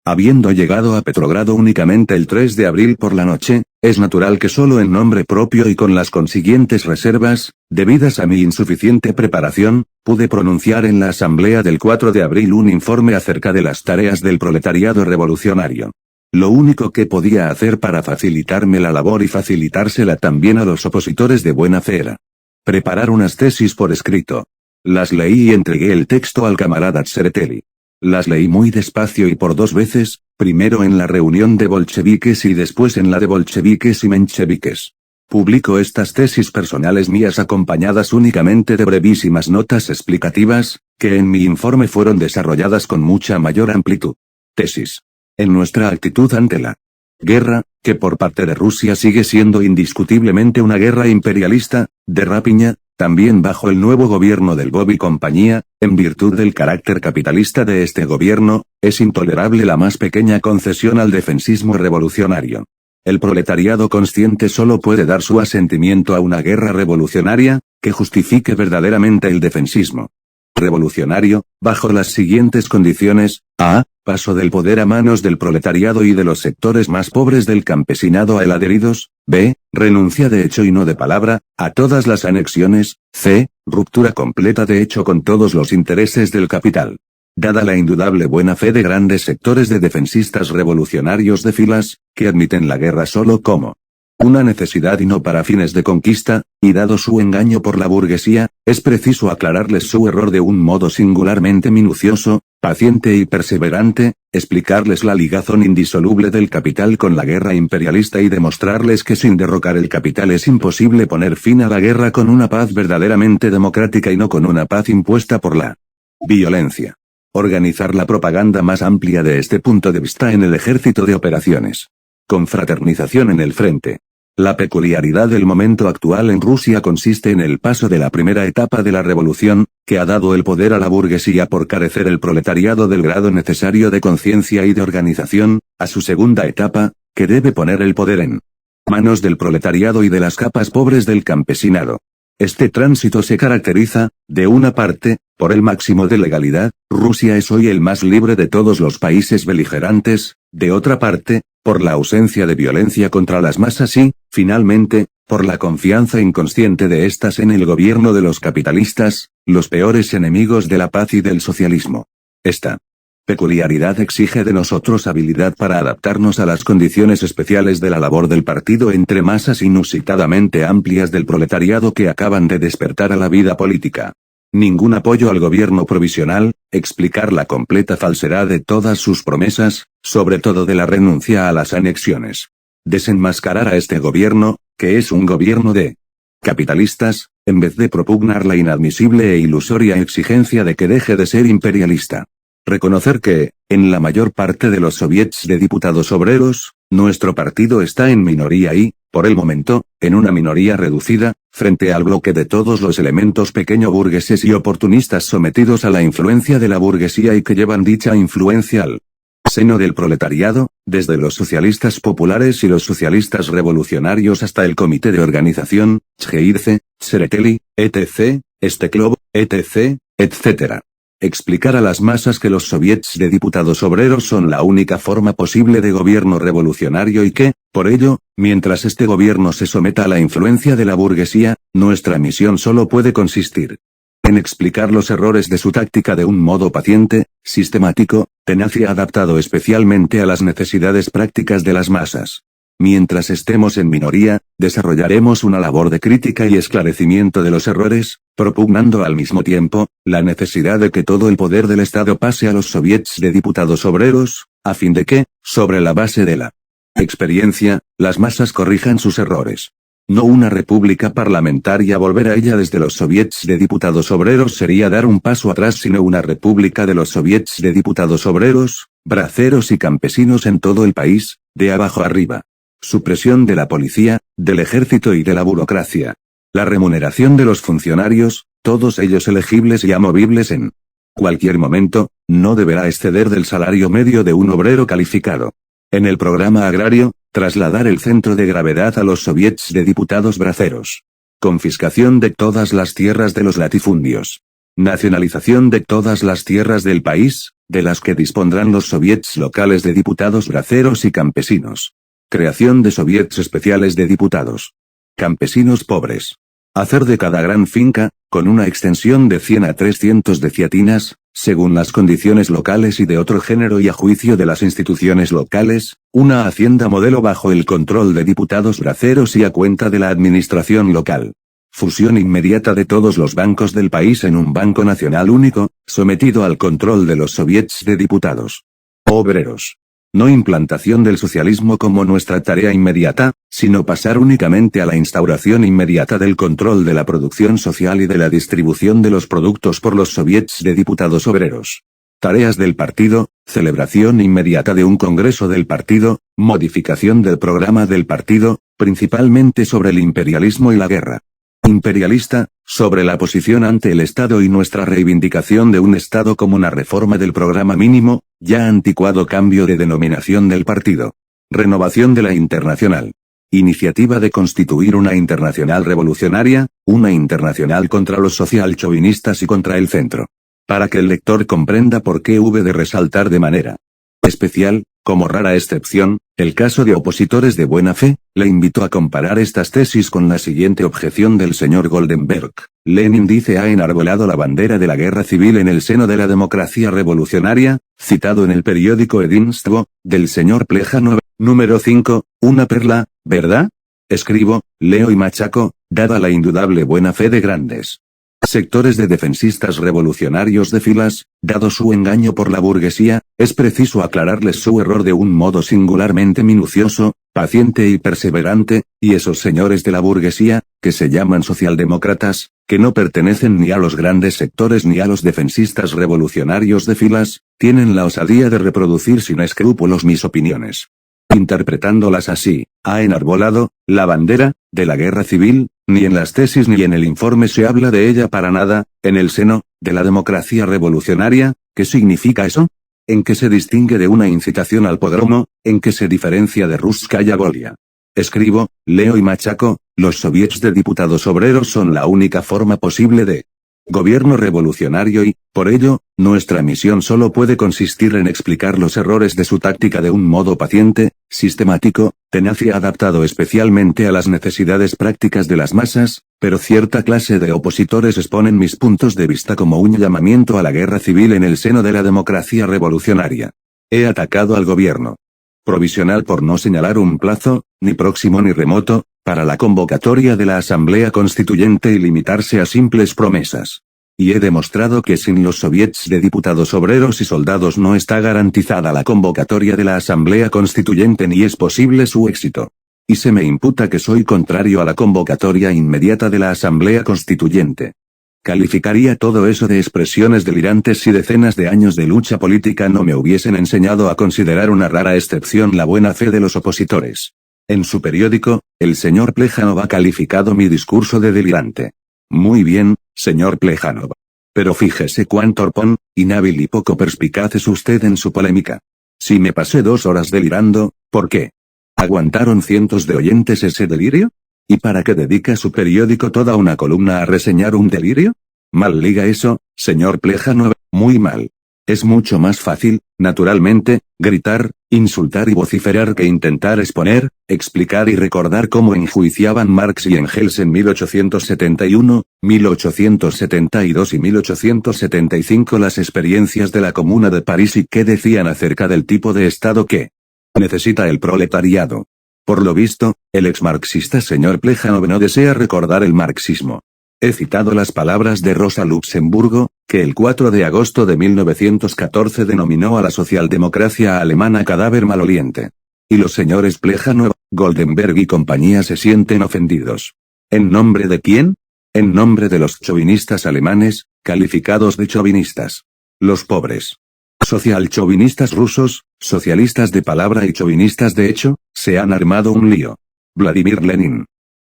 Habiendo llegado a Petrogrado únicamente el 3 de abril por la noche, es natural que solo en nombre propio y con las consiguientes reservas, debidas a mi insuficiente preparación, pude pronunciar en la asamblea del 4 de abril un informe acerca de las tareas del proletariado revolucionario. Lo único que podía hacer para facilitarme la labor y facilitársela también a los opositores de buena fe era preparar unas tesis por escrito. Las leí y entregué el texto al camarada Tsereteli. Las leí muy despacio y por 2 veces, primero en la reunión de bolcheviques y después en la de bolcheviques y mencheviques. Publico estas tesis personales mías acompañadas únicamente de brevísimas notas explicativas, que en mi informe fueron desarrolladas con mucha mayor amplitud. Tesis. En nuestra actitud ante la guerra, que por parte de Rusia sigue siendo indiscutiblemente una guerra imperialista, de rapiña, también bajo el nuevo gobierno del Bob y compañía, en virtud del carácter capitalista de este gobierno, es intolerable la más pequeña concesión al defensismo revolucionario. El proletariado consciente solo puede dar su asentimiento a una guerra revolucionaria, que justifique verdaderamente el defensismo revolucionario, bajo las siguientes condiciones: a. Paso del poder a manos del proletariado y de los sectores más pobres del campesinado a él adheridos; b. Renuncia de hecho y no de palabra, a todas las anexiones; c. Ruptura completa de hecho con todos los intereses del capital. Dada la indudable buena fe de grandes sectores de defensistas revolucionarios de filas, que admiten la guerra solo como una necesidad y no para fines de conquista, y dado su engaño por la burguesía, es preciso aclararles su error de un modo singularmente minucioso, paciente y perseverante, explicarles la ligazón indisoluble del capital con la guerra imperialista y demostrarles que sin derrocar el capital es imposible poner fin a la guerra con una paz verdaderamente democrática y no con una paz impuesta por la violencia. Organizar la propaganda más amplia de este punto de vista en el ejército de operaciones. Confraternización en el frente. La peculiaridad del momento actual en Rusia consiste en el paso de la primera etapa de la revolución, que ha dado el poder a la burguesía por carecer el proletariado del grado necesario de conciencia y de organización, a su segunda etapa, que debe poner el poder en manos del proletariado y de las capas pobres del campesinado. Este tránsito se caracteriza, de una parte, por el máximo de legalidad. Rusia es hoy el más libre de todos los países beligerantes; de otra parte, por la ausencia de violencia contra las masas y, finalmente, por la confianza inconsciente de éstas en el gobierno de los capitalistas, los peores enemigos de la paz y del socialismo. Esta peculiaridad exige de nosotros habilidad para adaptarnos a las condiciones especiales de la labor del partido entre masas inusitadamente amplias del proletariado que acaban de despertar a la vida política. Ningún apoyo al gobierno provisional, explicar la completa falsedad de todas sus promesas, sobre todo de la renuncia a las anexiones. Desenmascarar a este gobierno, que es un gobierno de capitalistas, en vez de propugnar la inadmisible e ilusoria exigencia de que deje de ser imperialista. Reconocer que, en la mayor parte de los soviets de diputados obreros, nuestro partido está en minoría y, por el momento, en una minoría reducida, frente al bloque de todos los elementos pequeño burgueses y oportunistas sometidos a la influencia de la burguesía y que llevan dicha influencia al seno del proletariado, desde los socialistas populares y los socialistas revolucionarios hasta el comité de organización, Chgeidze, Tsereteli, etc., Steklov, etc., etc. Explicar a las masas que los soviets de diputados obreros son la única forma posible de gobierno revolucionario y que, por ello, mientras este gobierno se someta a la influencia de la burguesía, nuestra misión solo puede consistir en explicar los errores de su táctica de un modo paciente, sistemático, tenaz y adaptado especialmente a las necesidades prácticas de las masas. Mientras estemos en minoría, desarrollaremos una labor de crítica y esclarecimiento de los errores, propugnando al mismo tiempo, la necesidad de que todo el poder del Estado pase a los soviets de diputados obreros, a fin de que, sobre la base de la experiencia, las masas corrijan sus errores. No una república parlamentaria, volver a ella desde los soviets de diputados obreros sería dar un paso atrás, sino una república de los soviets de diputados obreros, braceros y campesinos en todo el país, de abajo arriba. Supresión de la policía, del ejército y de la burocracia. La remuneración de los funcionarios, todos ellos elegibles y amovibles en cualquier momento, no deberá exceder del salario medio de un obrero calificado. En el programa agrario, trasladar el centro de gravedad a los soviets de diputados braceros. Confiscación de todas las tierras de los latifundios. Nacionalización de todas las tierras del país, de las que dispondrán los soviets locales de diputados braceros y campesinos. Creación de soviets especiales de diputados. Campesinos pobres. Hacer de cada gran finca, con una extensión de 100 a 300 deciatinas, según las condiciones locales y de otro género y a juicio de las instituciones locales, una hacienda modelo bajo el control de diputados braceros y a cuenta de la administración local. Fusión inmediata de todos los bancos del país en un banco nacional único, sometido al control de los soviets de diputados. Obreros. No implantación del socialismo como nuestra tarea inmediata, sino pasar únicamente a la instauración inmediata del control de la producción social y de la distribución de los productos por los soviets de diputados obreros. Tareas del partido, celebración inmediata de un congreso del partido, modificación del programa del partido, principalmente sobre el imperialismo y la guerra imperialista, sobre la posición ante el Estado y nuestra reivindicación de un Estado como una reforma del programa mínimo, ya anticuado cambio de denominación del partido. Renovación de la Internacional. Iniciativa de constituir una internacional revolucionaria, una internacional contra los social-chauvinistas y contra el centro. Para que el lector comprenda por qué hube de resaltar de manera especial, como rara excepción, el caso de opositores de buena fe, le invito a comparar estas tesis con la siguiente objeción del señor Goldenberg. Lenin dice ha enarbolado la bandera de la guerra civil en el seno de la democracia revolucionaria, citado en el periódico Edinstvo, del señor Plejánov, número 5, una perla, ¿verdad? Escribo, leo y machaco, dada la indudable buena fe de grandes sectores de defensistas revolucionarios de filas, dado su engaño por la burguesía, es preciso aclararles su error de un modo singularmente minucioso, paciente y perseverante, y esos señores de la burguesía, que se llaman socialdemócratas, que no pertenecen ni a los grandes sectores ni a los defensistas revolucionarios de filas, tienen la osadía de reproducir sin escrúpulos mis opiniones. Interpretándolas así, ha enarbolado la bandera de la guerra civil, ni en las tesis ni en el informe se habla de ella para nada, en el seno de la democracia revolucionaria. ¿Qué significa eso? ¿En qué se distingue de una incitación al pogromo? ¿En qué se diferencia de Ruskaya Golia? Escribo, leo y machaco, los soviets de diputados obreros son la única forma posible de gobierno revolucionario y, por ello, nuestra misión solo puede consistir en explicar los errores de su táctica de un modo paciente, sistemático, tenaz y adaptado especialmente a las necesidades prácticas de las masas, pero cierta clase de opositores exponen mis puntos de vista como un llamamiento a la guerra civil en el seno de la democracia revolucionaria. He atacado al gobierno provisional por no señalar un plazo, ni próximo ni remoto, para la convocatoria de la Asamblea Constituyente y limitarse a simples promesas. Y he demostrado que sin los soviets de diputados obreros y soldados no está garantizada la convocatoria de la Asamblea Constituyente ni es posible su éxito. Y se me imputa que soy contrario a la convocatoria inmediata de la Asamblea Constituyente. Calificaría todo eso de expresiones delirantes si decenas de años de lucha política no me hubiesen enseñado a considerar una rara excepción la buena fe de los opositores. En su periódico, el señor Plejánov ha calificado mi discurso de delirante. Muy bien, señor Plejánov. Pero fíjese cuán torpón, inhábil y poco perspicaz es usted en su polémica. Si me pasé 2 horas delirando, ¿por qué? ¿Aguantaron cientos de oyentes ese delirio? ¿Y para qué dedica su periódico toda una columna a reseñar un delirio? Mal liga eso, señor Plejánov, muy mal. Es mucho más fácil, naturalmente, gritar, insultar y vociferar que intentar exponer, explicar y recordar cómo enjuiciaban Marx y Engels en 1871, 1872 y 1875 las experiencias de la Comuna de París y qué decían acerca del tipo de Estado que necesita el proletariado. Por lo visto, el exmarxista señor Plejánov no desea recordar el marxismo. He citado las palabras de Rosa Luxemburgo, que el 4 de agosto de 1914 denominó a la socialdemocracia alemana cadáver maloliente. Y los señores Plejánov, Goldenberg y compañía se sienten ofendidos. ¿En nombre de quién? En nombre de los chauvinistas alemanes, calificados de chauvinistas. Los pobres socialchauvinistas rusos, socialistas de palabra y chauvinistas de hecho, se han armado un lío. Vladimir Lenin.